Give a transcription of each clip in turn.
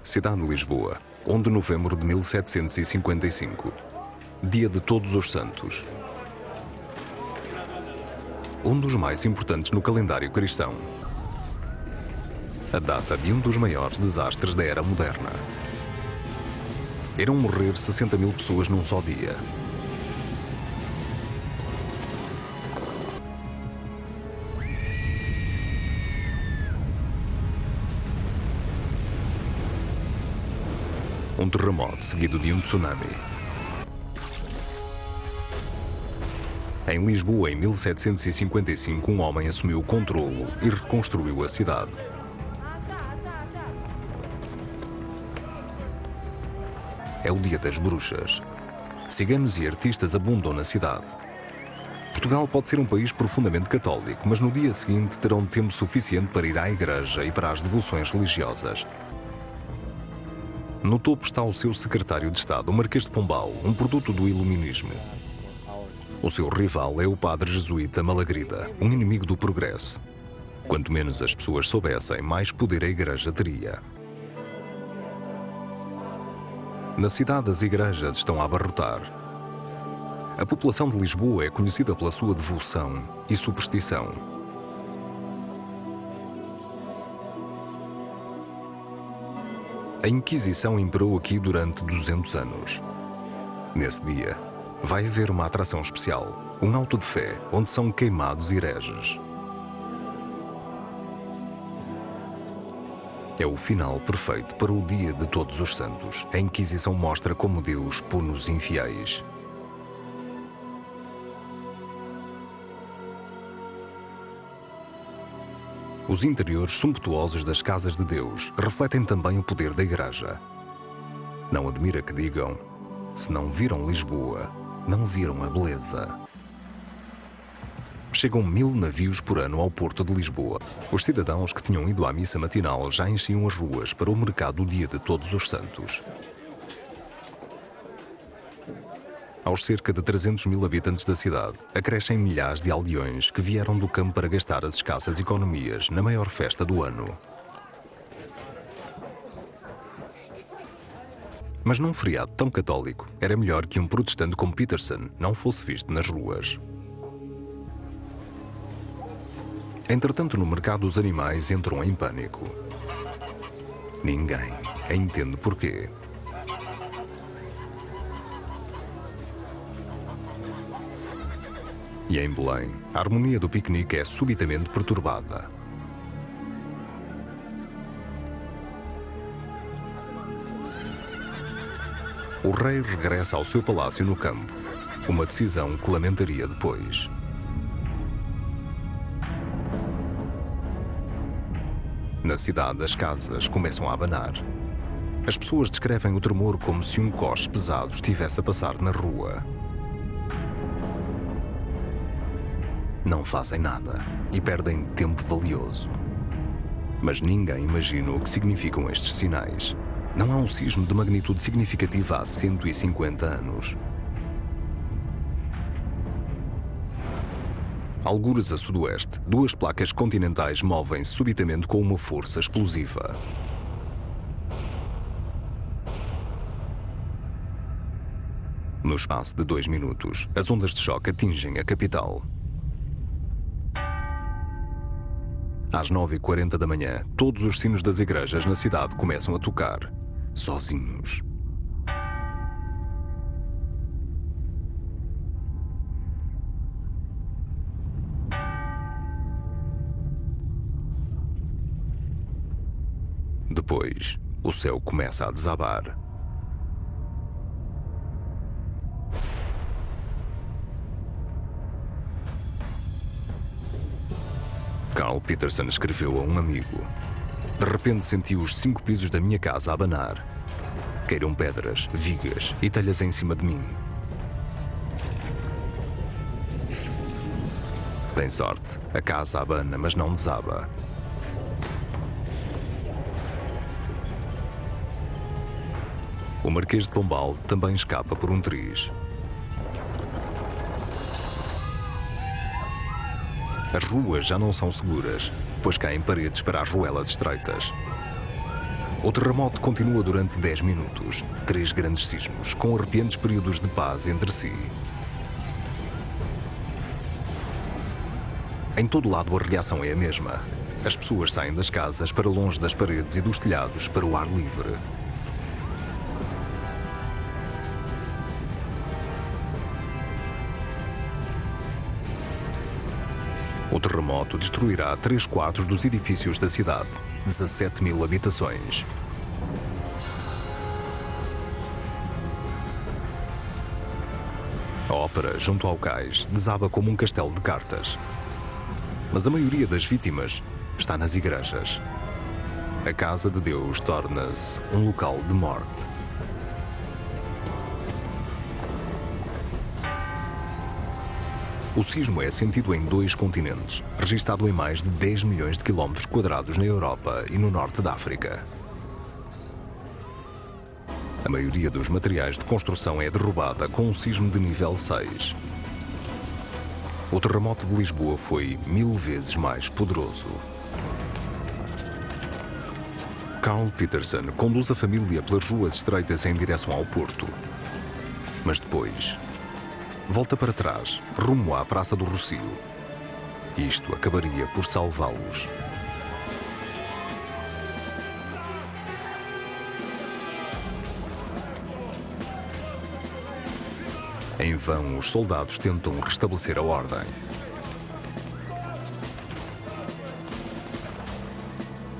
Cidade de Lisboa, 1 de novembro de 1755. Dia de Todos os Santos. Um dos mais importantes no calendário cristão. A data de um dos maiores desastres da era moderna. Irão morrer 60.000 pessoas num só dia. Um terremoto seguido de um tsunami. Em Lisboa, em 1755, um homem assumiu o controlo e reconstruiu a cidade. É o Dia das Bruxas. Ciganos e artistas abundam na cidade. Portugal pode ser um país profundamente católico, mas no dia seguinte terão tempo suficiente para ir à igreja e para as devoções religiosas. No topo está o seu secretário de Estado, o Marquês de Pombal, um produto do iluminismo. O seu rival é o padre jesuíta Malagrida, um inimigo do progresso. Quanto menos as pessoas soubessem, mais poder a igreja teria. Na cidade, as igrejas estão a abarrotar. A população de Lisboa é conhecida pela sua devoção e superstição. A Inquisição imperou aqui durante 200 anos. Nesse dia, vai haver uma atração especial, um auto de fé, onde são queimados hereges. É o final perfeito para o Dia de Todos os Santos. A Inquisição mostra como Deus pune os infiéis. Os interiores sumptuosos das casas de Deus refletem também o poder da igreja. Não admira que digam, se não viram Lisboa, não viram a beleza. Chegam 1000 navios por ano ao porto de Lisboa. Os cidadãos que tinham ido à missa matinal já enchiam as ruas para o mercado do Dia de Todos os Santos. Aos cerca de 300.000 habitantes da cidade, acrescem milhares de aldeões que vieram do campo para gastar as escassas economias na maior festa do ano. Mas num feriado tão católico, era melhor que um protestante como Peterson não fosse visto nas ruas. Entretanto, no mercado os animais entram em pânico. Ninguém entende porquê. E em Belém, a harmonia do piquenique é subitamente perturbada. O rei regressa ao seu palácio no campo, uma decisão que lamentaria depois. Na cidade, as casas começam a abanar. As pessoas descrevem o tremor como se um coche pesado estivesse a passar na rua. Não fazem nada e perdem tempo valioso. Mas ninguém imagina o que significam estes sinais. Não há um sismo de magnitude significativa há 150 anos. Algures a sudoeste, duas placas continentais movem-se subitamente com uma força explosiva. No espaço de 2 minutos, as ondas de choque atingem a capital. Às 9h40 da manhã, todos os sinos das igrejas na cidade começam a tocar, sozinhos. Depois, o céu começa a desabar. Carl Peterson escreveu a um amigo: de repente senti os 5 pisos da minha casa a abanar. Caíram pedras, vigas e telhas em cima de mim. Tem sorte, a casa abana, mas não desaba. O Marquês de Pombal também escapa por um triz. As ruas já não são seguras, pois caem paredes para as ruelas estreitas. O terremoto continua durante 10 minutos. 3 grandes sismos, com arrepiantes períodos de paz entre si. Em todo lado a reação é a mesma. As pessoas saem das casas para longe das paredes e dos telhados para o ar livre. O terremoto destruirá 3/4 dos edifícios da cidade, 17.000 habitações. A ópera, junto ao cais, desaba como um castelo de cartas. Mas a maioria das vítimas está nas igrejas. A casa de Deus torna-se um local de morte. O sismo é sentido em 2 continentes, registado em mais de 10 milhões de quilómetros quadrados na Europa e no norte da África. A maioria dos materiais de construção é derrubada com um sismo de nível 6. O terremoto de Lisboa foi 1000 vezes mais poderoso. Carl Peterson conduz a família pelas ruas estreitas em direção ao porto. Mas depois volta para trás, rumo à Praça do Rossio. Isto acabaria por salvá-los. Em vão, os soldados tentam restabelecer a ordem.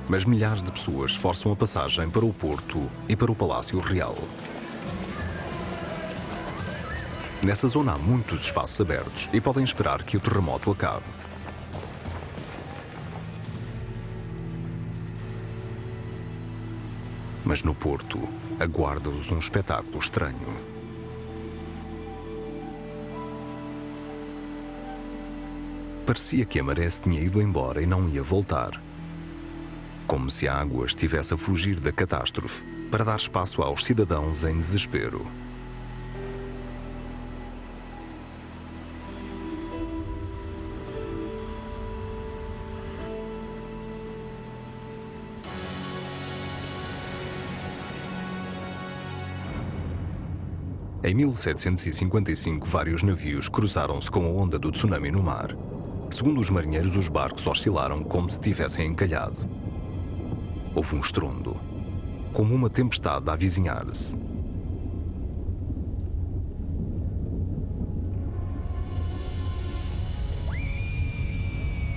Mas milhares de pessoas forçam a passagem para o porto e para o Palácio Real. Nessa zona há muitos espaços abertos e podem esperar que o terremoto acabe. Mas no porto, aguarda-os um espetáculo estranho. Parecia que a maré se tinha ido embora e não ia voltar. Como se a água estivesse a fugir da catástrofe para dar espaço aos cidadãos em desespero. Em 1755, vários navios cruzaram-se com a onda do tsunami no mar. Segundo os marinheiros, os barcos oscilaram como se tivessem encalhado. Houve um estrondo, como uma tempestade a avizinhar-se.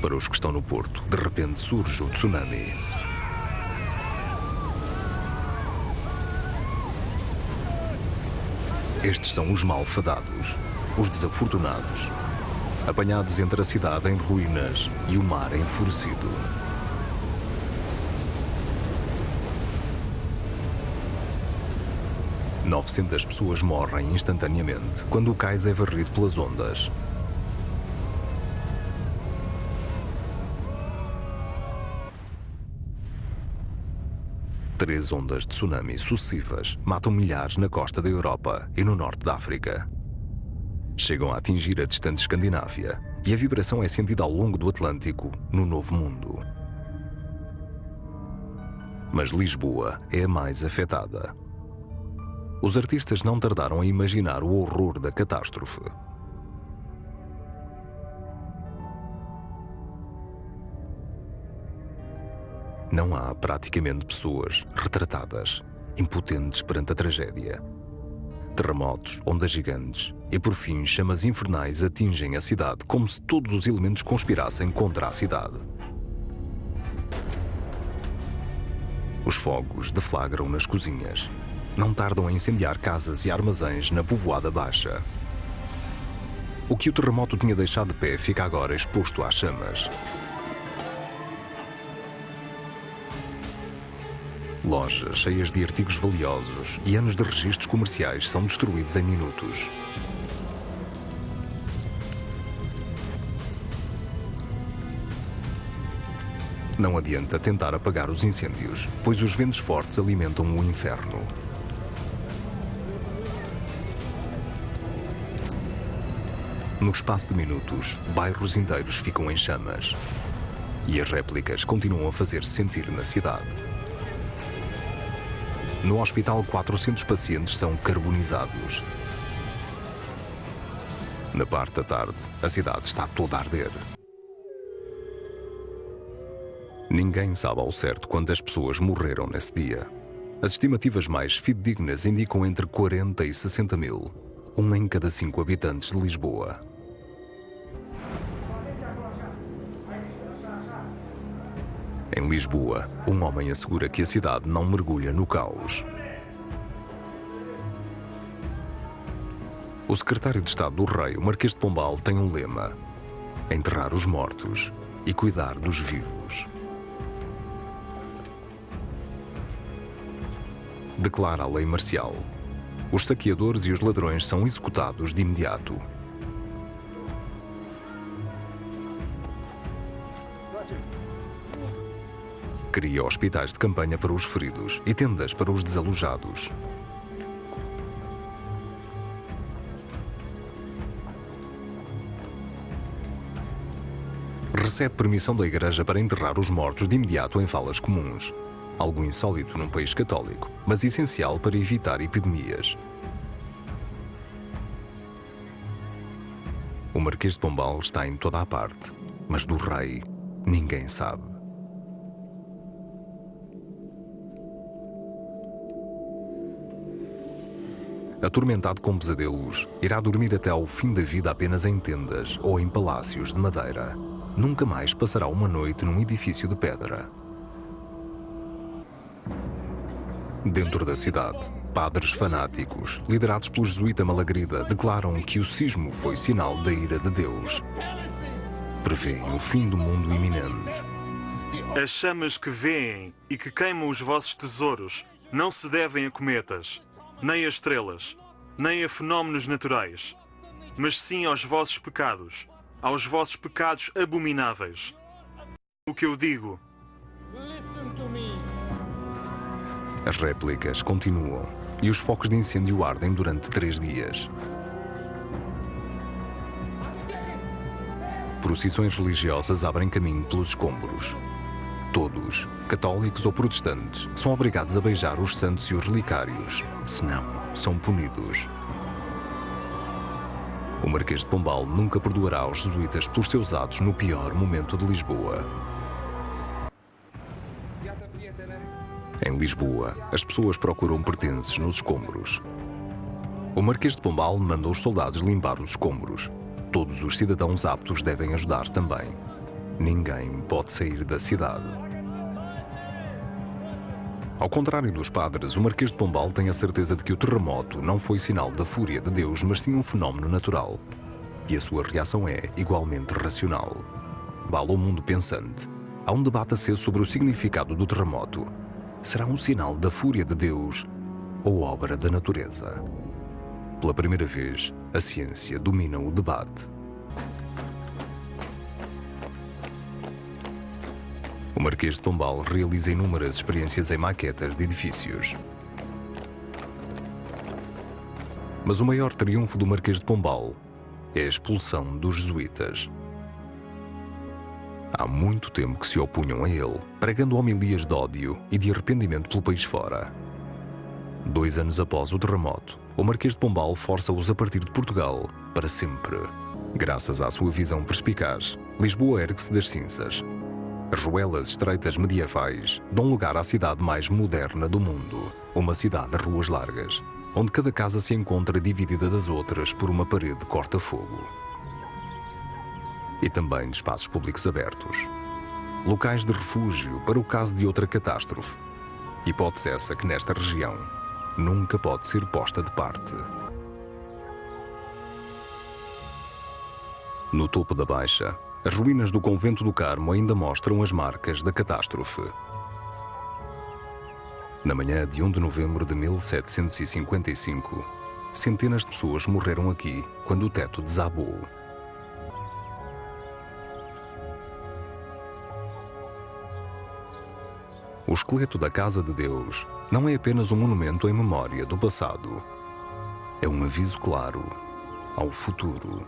Para os que estão no porto, de repente surge o tsunami. Estes são os malfadados, os desafortunados, apanhados entre a cidade em ruínas e o mar enfurecido. Novecentas pessoas morrem instantaneamente quando o cais é varrido pelas ondas. Três ondas de tsunami sucessivas matam milhares na costa da Europa e no norte da África. Chegam a atingir a distante Escandinávia e a vibração é sentida ao longo do Atlântico, no Novo Mundo. Mas Lisboa é a mais afetada. Os artistas não tardaram a imaginar o horror da catástrofe. Não há praticamente pessoas retratadas, impotentes perante a tragédia. Terremotos, ondas gigantes e, por fim, chamas infernais atingem a cidade como se todos os elementos conspirassem contra a cidade. Os fogos deflagram nas cozinhas. Não tardam a incendiar casas e armazéns na povoada baixa. O que o terremoto tinha deixado de pé fica agora exposto às chamas. Lojas cheias de artigos valiosos e anos de registros comerciais são destruídos em minutos. Não adianta tentar apagar os incêndios, pois os ventos fortes alimentam o inferno. No espaço de minutos, bairros inteiros ficam em chamas. E as réplicas continuam a fazer-se sentir na cidade. No hospital, 400 pacientes são carbonizados. Na parte da tarde, a cidade está toda a arder. Ninguém sabe ao certo quantas pessoas morreram nesse dia. As estimativas mais fidedignas indicam entre 40 e 60 mil, 1 em cada 5 habitantes de Lisboa. Em Lisboa, um homem assegura que a cidade não mergulha no caos. O secretário de Estado do Rei, o Marquês de Pombal, tem um lema: enterrar os mortos e cuidar dos vivos. Declara a lei marcial. Os saqueadores e os ladrões são executados de imediato. Cria hospitais de campanha para os feridos e tendas para os desalojados. Recebe permissão da Igreja para enterrar os mortos de imediato em valas comuns. Algo insólito num país católico, mas essencial para evitar epidemias. O Marquês de Pombal está em toda a parte, mas do rei ninguém sabe. Atormentado com pesadelos, irá dormir até ao fim da vida apenas em tendas ou em palácios de madeira. Nunca mais passará uma noite num edifício de pedra. Dentro da cidade, padres fanáticos, liderados pelo jesuíta Malagrida, declaram que o sismo foi sinal da ira de Deus. Prevêem o fim do mundo iminente. As chamas que vêem e que queimam os vossos tesouros não se devem a cometas, nem a estrelas, nem a fenómenos naturais, mas sim aos vossos pecados abomináveis. O que eu digo. As réplicas continuam e os focos de incêndio ardem durante 3 dias. Procissões religiosas abrem caminho pelos escombros. Todos, católicos ou protestantes, são obrigados a beijar os santos e os relicários, senão são punidos. O Marquês de Pombal nunca perdoará aos jesuítas pelos seus atos no pior momento de Lisboa. Em Lisboa, as pessoas procuram pertences nos escombros. O Marquês de Pombal manda os soldados limpar os escombros. Todos os cidadãos aptos devem ajudar também. Ninguém pode sair da cidade. Ao contrário dos padres, o Marquês de Pombal tem a certeza de que o terremoto não foi sinal da fúria de Deus, mas sim um fenómeno natural. E a sua reação é igualmente racional. Vale ao mundo pensante. Há um debate aceso sobre o significado do terremoto. Será um sinal da fúria de Deus ou obra da natureza? Pela primeira vez, a ciência domina o debate. O Marquês de Pombal realiza inúmeras experiências em maquetas de edifícios. Mas o maior triunfo do Marquês de Pombal é a expulsão dos jesuítas. Há muito tempo que se opunham a ele, pregando homilias de ódio e de arrependimento pelo país fora. 2 anos após o terremoto, o Marquês de Pombal força-os a partir de Portugal para sempre. Graças à sua visão perspicaz, Lisboa ergue-se das cinzas. As ruelas estreitas medievais dão lugar à cidade mais moderna do mundo, uma cidade de ruas largas, onde cada casa se encontra dividida das outras por uma parede corta-fogo. E também de espaços públicos abertos. Locais de refúgio para o caso de outra catástrofe. Hipótese essa que nesta região nunca pode ser posta de parte. No topo da Baixa, as ruínas do Convento do Carmo ainda mostram as marcas da catástrofe. Na manhã de 1 de novembro de 1755, centenas de pessoas morreram aqui quando o teto desabou. O esqueleto da Casa de Deus não é apenas um monumento em memória do passado. É um aviso claro ao futuro.